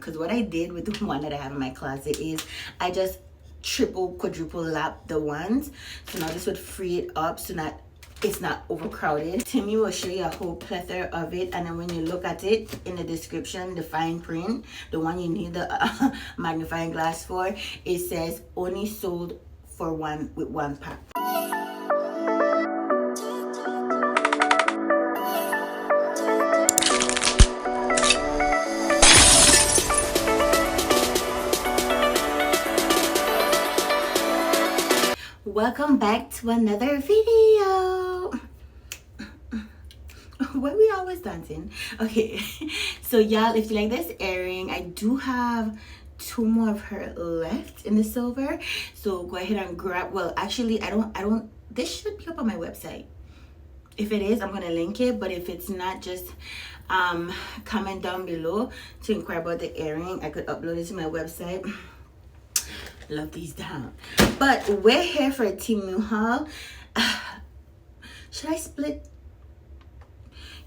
because what I did with the one that I have in my closet is I just triple quadruple lap the ones, so now this would free it up so that it's not overcrowded. Temu will show you a whole plethora of it, and then when you look at it in the description, the fine print, the one you need the magnifying glass for, it says only sold for one with one pack. Welcome back to another video. Why we always dancing? Okay, so y'all, if you like this earring, I do have 2 more of her left in the silver, so go ahead and grab. Well, actually, I don't this should be up on my website. If it is, I'm gonna link it, but if it's not, just comment down below to inquire about the earring. I could upload it to my website. Love these down, but we're here for a Temu haul. Should I split?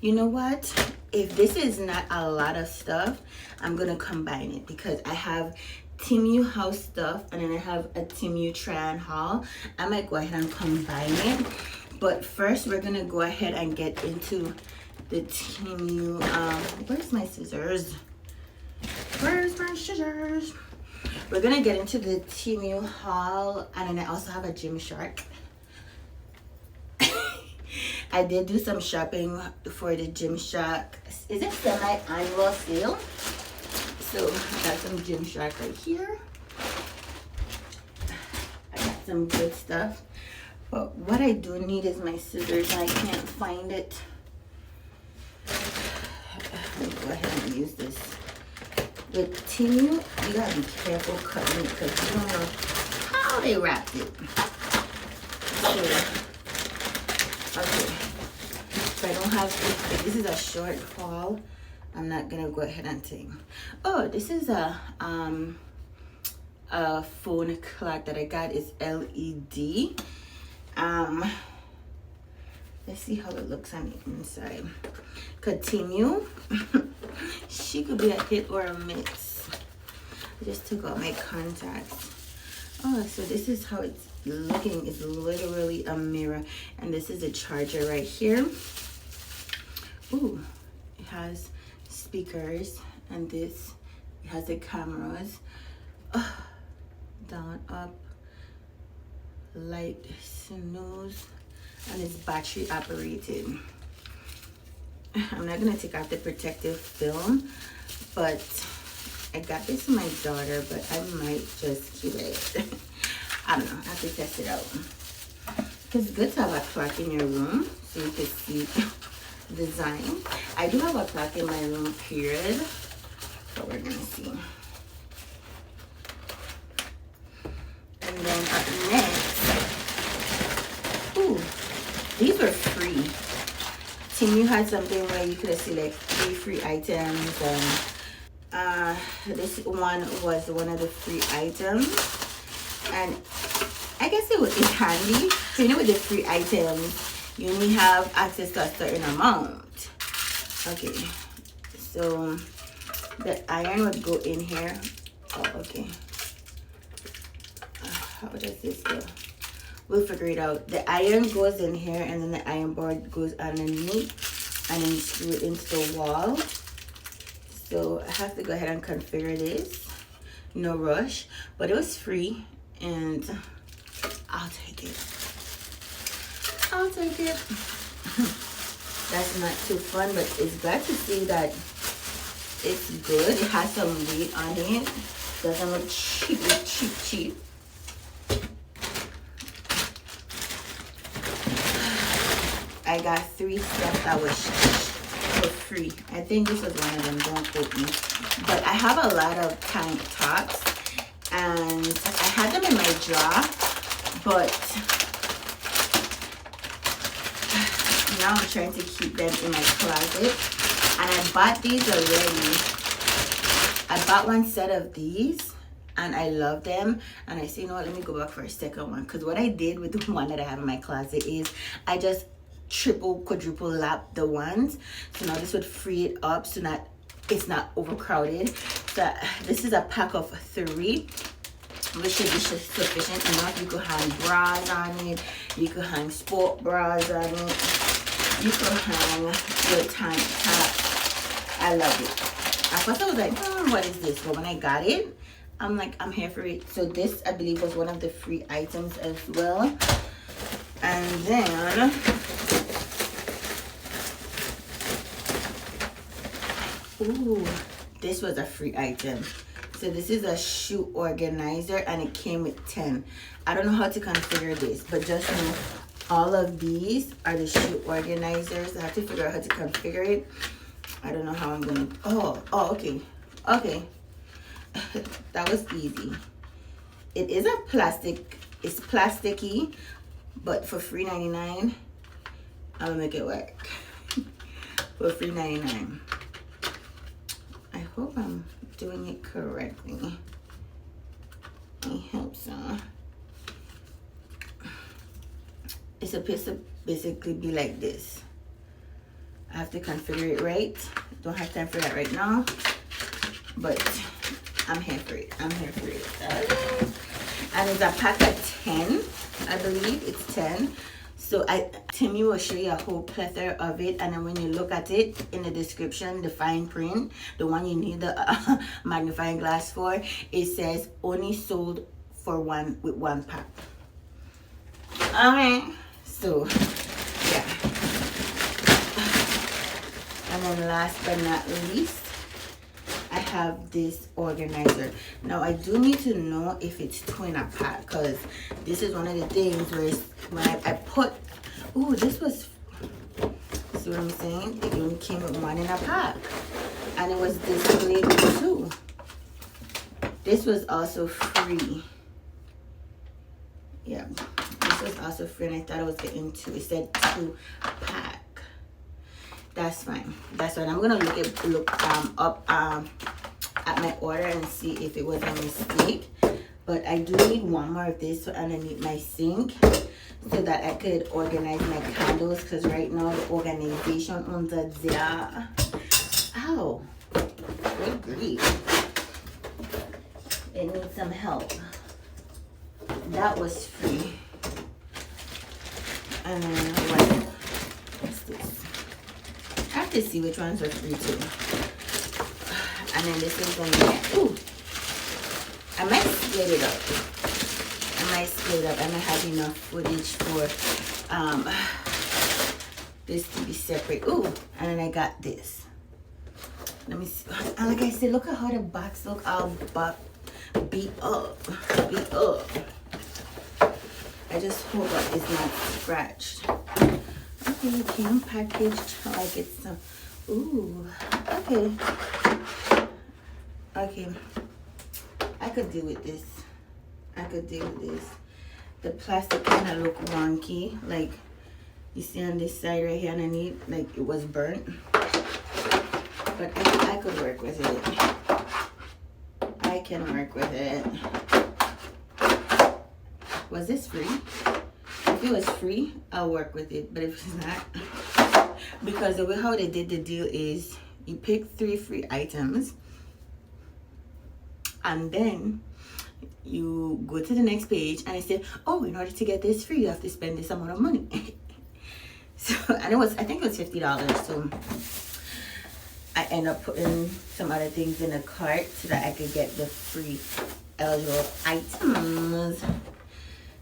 You know what, if this is not a lot of stuff, I'm gonna combine it, because I have Temu house stuff and then I have a Temu try on haul. I might go ahead and combine it, but first we're gonna go ahead and get into the Temu. Where's my scissors? Where's my scissors? We're gonna get into the Temu haul, and then I also have a Gymshark. I did do some shopping for the Gymshark. Is it semi-annual sale? So I got some Gymshark right here. I got some good stuff, but what I do need is my scissors, and I can't find it. Let me go ahead and use this. With Temu, you gotta be careful cutting it, because you don't know how they wrapped it. So, okay. So I don't have, if this is a short haul, I'm not gonna go ahead and take. Oh, this is a phone clock that I got. It's LED. Let's see how it looks on the inside. Temu, she could be a hit or a miss. I just took out my contacts. Oh, so this is how it's looking. It's literally a mirror, and this is a charger right here. Ooh, it has speakers, and this, it has the cameras. Down, up, light, snooze, and it's battery operated. I'm not gonna take off the protective film, but I got this for my daughter, but I might just keep it. I don't know, I have to test it out. It's good to have a clock in your room so you can see the design. I do have a clock in my room, period, but we're gonna see. And then up next, ooh, these were free. Temu had something where you could select 3 free items, and this one was one of the free items, and I guess it's handy. So you know, with the free items, you only have access to a certain amount. Okay, so the iron would go in here. Oh, okay. How does this go? We'll figure it out. The iron goes in here, and then the iron board goes underneath, and then you screw it into the wall. So I have to go ahead and configure this. No rush, but it was free, and I'll take it. I'll take it. That's not too fun, but it's glad to see that it's good. It has some weight on it. Doesn't look cheap. I got 3 stuff that was for free. I think this was one of them, don't quote me. But I have a lot of tank tops, and I had them in my drawer, but now I'm trying to keep them in my closet. And I bought these already. I bought 1 set of these, and I love them, and I say, you know what, let me go back for a second one, because what I did with the one that I have in my closet is I just triple quadruple lap the ones, so now this would free it up so that it's not overcrowded. So this is a pack of 3, which should be sufficient enough. You could hang bras on it, you could hang sport bras on it, you could hang your tank top. I love it. At first I was like, what is this? But when I got it, I'm like, I'm here for it. So this, I believe, was one of the free items as well. And then ooh, this was a free item. So this is a shoe organizer, and it came with 10. I don't know how to configure this, but just know all of these are the shoe organizers. I have to figure out how to configure it. I don't know how I'm gonna. Oh, okay. That was easy. It is a plastic. It's plasticky, but for $3.99, I'll make it work. For $3.99. I hope I'm doing it correctly. I hope so. It's supposed to basically be like this. I have to configure it right. Don't have time for that right now, but I'm here for it. I'm here for it. And it's a pack of 10. I believe it's 10. So Temu will show you a whole plethora of it, and then when you look at it in the description, the fine print, the one you need the magnifying glass for, it says only sold for one pack. Alright, so yeah. And then last but not least, I have this organizer. Now I do need to know if it's 2 in a pack, because this is one of the things where when I put, ooh, this was, see what I'm saying? It only came with 1 in a pack, and it was displayed with 2. This was also free. Yeah, this was also free, and I thought I was getting 2. It said 2 pack. That's fine. That's fine. I'm gonna look up at my order and see if it was a mistake. But I do need 1 more of this underneath my sink so that I could organize my candles, because right now the organization under there. Ow! Good grief! It needs some help. That was free. And what's this? I have to see which ones are free too. And then this is going to, ooh, I might split it up. I might have enough footage for this to be separate. Ooh, and then I got this. Let me see. And like I said, look at how the box look all beat up. I just hope that it's not scratched. Okay, it came packaged like it's ooh, okay. I could deal with this. The plastic kind of look wonky, like you see on this side right here underneath, like it was burnt. But I could work with it. I can work with it. Was this free? If it was free, I'll work with it. But if it's not, because the way how they did the deal is you pick 3 free items, and then you go to the next page and it said, oh, in order to get this free, you have to spend this amount of money. So, and I think it was $50. So I end up putting some other things in the cart so that I could get the free eligible items.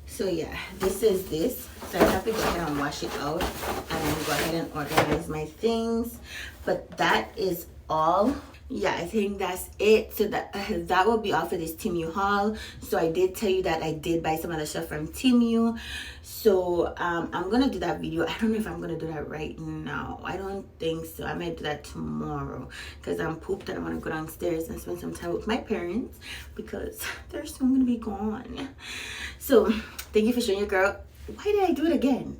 So yeah, this is this. So I have to go ahead and wash it out and then go ahead and organize my things. But that is all. Yeah, I think that's it. So that will be all for this Temu haul. So I did tell you that I did buy some other stuff from Temu. So I'm gonna do that video. I don't know if I'm gonna do that right now. I don't think so. I might do that tomorrow because I'm pooped and I want to go downstairs and spend some time with my parents because they're soon gonna be gone. So thank you for showing your girl. Why did I do it again?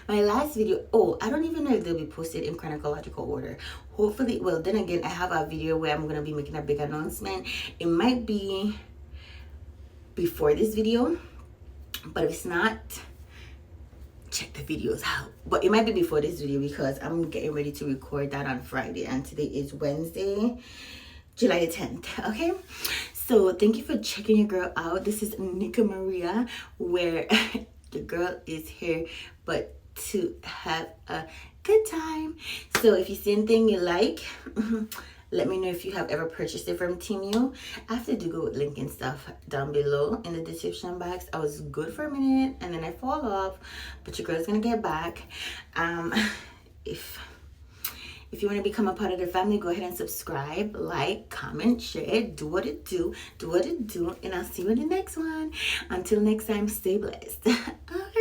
My last video, oh, I don't even know if they'll be posted in chronological order. Hopefully, well, then again, I have a video where I'm going to be making a big announcement. It might be before this video, but if it's not, check the videos out. But it might be before this video because I'm getting ready to record that on Friday, and today is Wednesday, July the 10th. Okay, so thank you for checking your girl out. This is Nika Maria, where the girl is here but to have a good time. So if you see anything you like, let me know if you have ever purchased it from Temu. I have to do go with link and stuff down below in the description box. I was good for a minute and then I fall off, but your girl's gonna get back. If you want to become a part of the family, go ahead and subscribe, like, comment, share, do what it do, and I'll see you in the next one. Until next time, stay blessed. Okay.